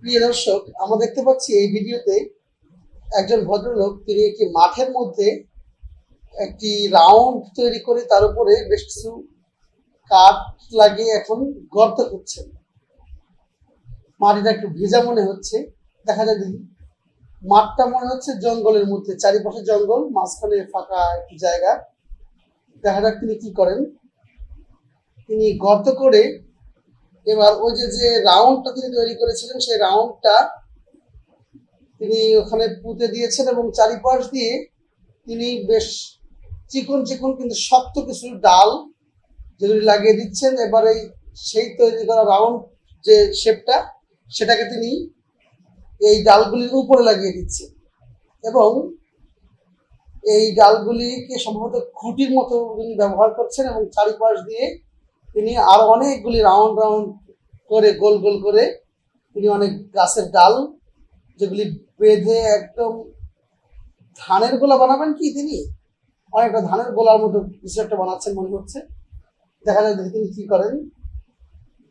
প্রিয় দর্শক, আমরা দেখতে পাচ্ছি এই ভিডিওতে একজন ভদ্রলোক তিনি একটি মাঠের মধ্যে একটি রাউন্ড তৈরি করে তার উপরে বেশ কিছু কাঠ লাগিয়ে এখন গর্ত করছেন। মাটিটা একটু ভেজা মনে হচ্ছে। দেখা যায় দেখি মাঠটা মনে হচ্ছে জঙ্গলের মধ্যে, চারিপাশে জঙ্গল, মাঝখানে ফাঁকা একটি জায়গা। দেখা যাক তিনি কি করেন। তিনি গর্ত করে এবার ওই যে রাউন্ডটা তিনি তৈরি করেছিলেন সেই রাউন্ডটা তিনি ওখানে পুঁতে দিয়েছেন এবং চারিপাশ দিয়ে তিনি বেশ চিকন চিকন কিন্তু শক্ত কিছু ডাল যেগুলি লাগিয়ে দিচ্ছেন। এবার সেই তৈরি করা রাউন্ড যে শেপটা সেটাকে তিনি এই ডালগুলির উপরে লাগিয়ে দিচ্ছেন এবং এই ডালগুলিকে সম্ভবত খুঁটির মতো তিনি ব্যবহার করছেন এবং চারিপাশ দিয়ে তিনি আরো অনেকগুলি রাউন্ড রাউন্ড করে গোল গোল করে তিনি অনেক গাছের ডাল যেগুলি বেঁধে একদম ধানের গোলা বানাবেন কি তিনি অনেকটা ধানের গোলার মতো কিছু একটা বানাচ্ছেন মনে হচ্ছে। দেখা যায় তিনি কি করেন,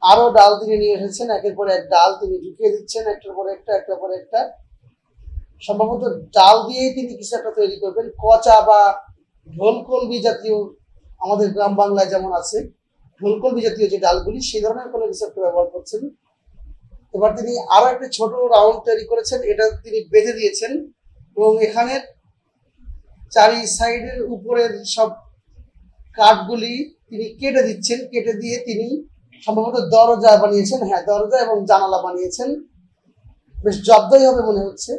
আরো ডাল তিনি নিয়ে এসেছেন, একের পর এক ডাল তিনি ঢুকিয়ে দিচ্ছেন, একটার পর একটা একটার পর একটা। সম্ভবত ডাল দিয়েই তিনি কিছু একটা তৈরি করবেন, কচা বা ঢোলকলবি জাতীয়, আমাদের গ্রাম বাংলায় যেমন আছে ঢোলকলবি জাতীয় যে ডালগুলি, সেই ধরনের কোনো কিছু একটা ব্যবহার করছেন। এবার তিনি আরো একটা ছোট রাউন্ড তৈরি করেছেন, এটা তিনি বেঁধে দিয়েছেন এবং এখানে চারি সাইডের উপরের সব কাঠগুলি তিনি কেটে দিচ্ছেন। কেটে দিয়ে তিনি সম্ভবত দরজা বানিয়েছেন, হ্যাঁ দরজা এবং জানালা বানিয়েছেন। বেশ জব্দই হবে মনে হচ্ছে।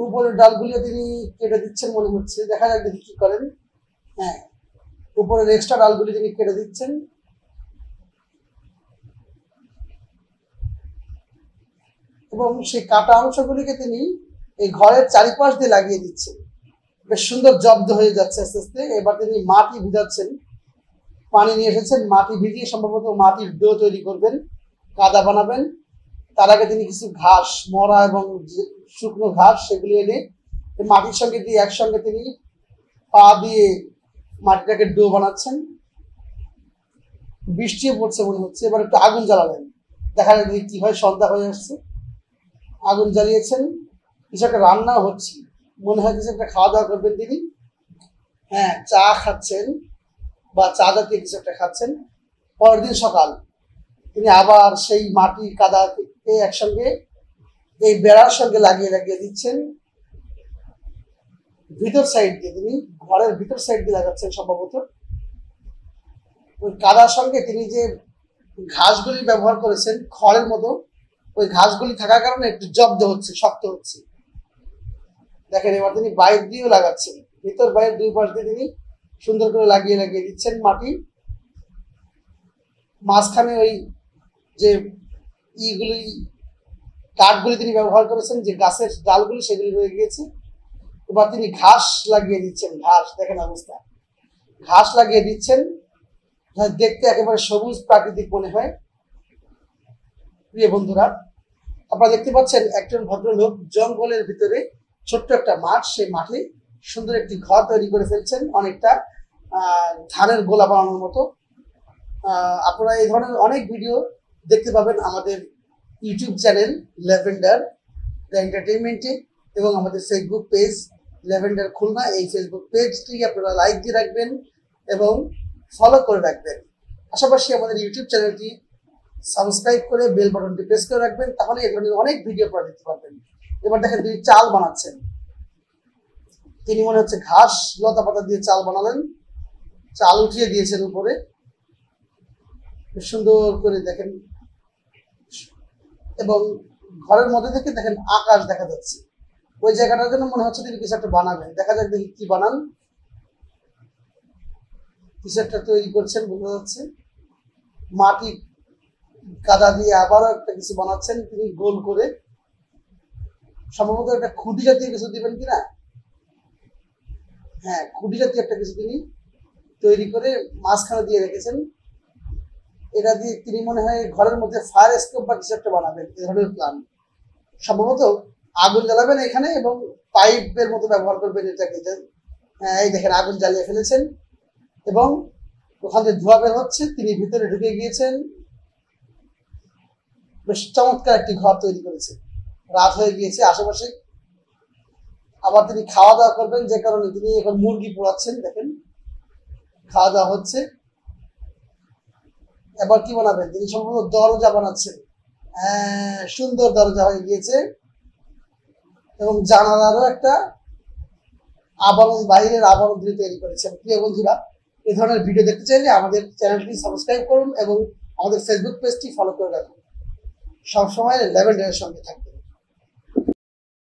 উপরের ডালগুলিও তিনি কেটে দিচ্ছেন মনে হচ্ছে। দেখা যাক দেখি কি করেন। হ্যাঁ, উপরের এক্সট্রা ডালগুলি তিনি কেটে দিচ্ছেন এবং সেই কাটা অংশগুলিকে তিনি এই ঘরের চারিপাশ দিয়ে লাগিয়ে দিচ্ছেন। বেশ সুন্দর জব্দ হয়ে যাচ্ছে আস্তে আস্তে। এবার তিনি মাটি ভিজাচ্ছেন, পানি নিয়ে এসেছেন, মাটি ভিজিয়ে সম্ভবত মাটির ডো তৈরি করবেন, কাদা বানাবেন। তার আগে তিনি কিছু ঘাস, মরা এবং শুকনো ঘাস, সেগুলি এনে মাটির সঙ্গে দিয়ে একসঙ্গে তিনি পা দিয়ে মাটিটাকে ডো বানাচ্ছেন। বৃষ্টিও পড়ছে মনে হচ্ছে। এবার একটু আগুন জ্বালালেন, দেখা যায় কি হয়। সন্ধ্যা হয়ে আসছে, আগুন জ্বালিয়েছেন, কিছু একটা রান্নাও হচ্ছে মনে হয়, কিছু একটা খাওয়া দাওয়া করবেন তিনি। হ্যাঁ, চা খাচ্ছেন বা চা জাতীয় কিছু একটা খাচ্ছেন। পরের দিন সকাল তিনি আবার সেই মাটি কাদাকে একসঙ্গে এই বেড়ার সঙ্গে লাগিয়ে লাগিয়ে দিচ্ছেন। ভিতর সাইড দিয়ে তিনি ঘরের ভিতর সাইড দিয়ে লাগাচ্ছেন সম্ভবত। ওই কাদার সঙ্গে তিনি যে ঘাসগুলি ব্যবহার করেছেন খড়ের মতো, ওই ঘাসগুলি থাকার কারণে একটু জব্দ হচ্ছে, শক্ত হচ্ছে। দেখেন এবার তিনি বাইর দিয়েও লাগাচ্ছেন, ভিতর বাইরে দুই পাশ দিয়ে তিনি সুন্দর করে লাগিয়ে লাগিয়ে দিচ্ছেন মাটি। মাঝখানে ওই যে ইগুলি কাঠগুলি তিনি ব্যবহার করেছেন, যে গাছের ডালগুলি, সেগুলি রয়ে গিয়েছে। এবার তিনি ঘাস লাগিয়ে দিচ্ছেন, ঘাস দেখেন অবস্থা, ঘাস লাগিয়ে দিচ্ছেন, দেখতে একেবারে সবুজ প্রাকৃতিক মনে হয়। প্রিয় বন্ধুরা, আপনারা দেখতে পাচ্ছেন একজন ভদ্রলোক জঙ্গলের ভিতরে ছোট্ট একটা মাঠ, সেই মাঠে সুন্দর একটি ঘর তৈরি করে ফেলছেন, অনেকটা ধানের গোলা বানানোর মতো। আপনারা এই ধরনের অনেক ভিডিও দেখতে পাবেন আমাদের ইউটিউব চ্যানেল ল্যাভেন্ডার দ্য এন্টারটেইনমেন্টে এবং আমাদের ফেসবুক পেজ ল্যাভেন্ডার খুলনা। এই ফেসবুক পেজটি আপনারা লাইক দিয়ে রাখবেন এবং ফলো করে রাখবেন। পাশাপাশি আমাদের ইউটিউব চ্যানেলটি সাবস্ক্রাইব করে বেল বাটনটি প্রেস করে রাখবেন, তাহলে এই ধরনের অনেক ভিডিও আপনারা দেখতে পারবেন। এবার দেখেন তিনি চাল বানাচ্ছেন, তিনি মনে হচ্ছে ঘাস লতা পাতা দিয়ে চাল বানালেন, চাল উঠিয়ে দিয়েছেন উপরে সুন্দর করে দেখেন। এবং ঘরের মধ্যে থেকে দেখেন আকাশ দেখা যাচ্ছে, ওই জায়গাটার জন্য মনে হচ্ছে তিনি কিছু একটা বানাবেন। দেখা যাক দেখি কি বানান। কিছু একটা তৈরি করছেন বোঝা যাচ্ছে, মাটি কাদা দিয়ে আবারও একটা কিছু বানাচ্ছেন তিনি গোল করে। সম্ভবত একটা খুঁটি জাতীয় কিছু দিবেন কিনা, হ্যাঁ খুঁটি জাতীয় একটা কিছু তিনি তৈরি করে মাঝখানে দিয়ে রেখেছেন। এটা দিয়ে তিনি মনে হয় ঘরের মধ্যে ফায়ার স্টোভ বা কিছু একটা বানাবেন, এই ধরনের প্ল্যান। সম্ভবত আগুন জ্বালাবেন এখানে এবং পাইপের মতো ব্যবহার করবেন এটাকে। হ্যাঁ, এই দেখেন আগুন জ্বালিয়ে ফেলেছেন এবং ওখান থেকে ধোঁয়া বের হচ্ছে, তিনি ভিতরে ঢুকে গিয়েছেন। বেশ চমৎকার একটি ঘর তৈরি করেছে। রাত হয়ে গিয়েছে আশেপাশে, আবার তিনি খাওয়া দাওয়া করবেন, যে কারণে তিনি এখন মুরগি পোড়াচ্ছেন। দেখেন খাওয়া দাওয়া হচ্ছে। এবার কি বানাবেন? তিনি সম্ভবত দরজা বানাচ্ছেন। সুন্দর দরজা হয়ে গিয়েছে এবং জানালারও একটা আবরণ, বাইরের আবরণ দিয়ে তৈরি করেছেন। প্রিয় বন্ধুরা, এই ধরনের ভিডিও দেখতে চাইলে আমাদের চ্যানেলটি সাবস্ক্রাইব করুন এবং আমাদের ফেসবুক পেজটি ফলো করে রাখুন। সবসময় ল্যাভেন্ডারের সঙ্গে থাকবেন।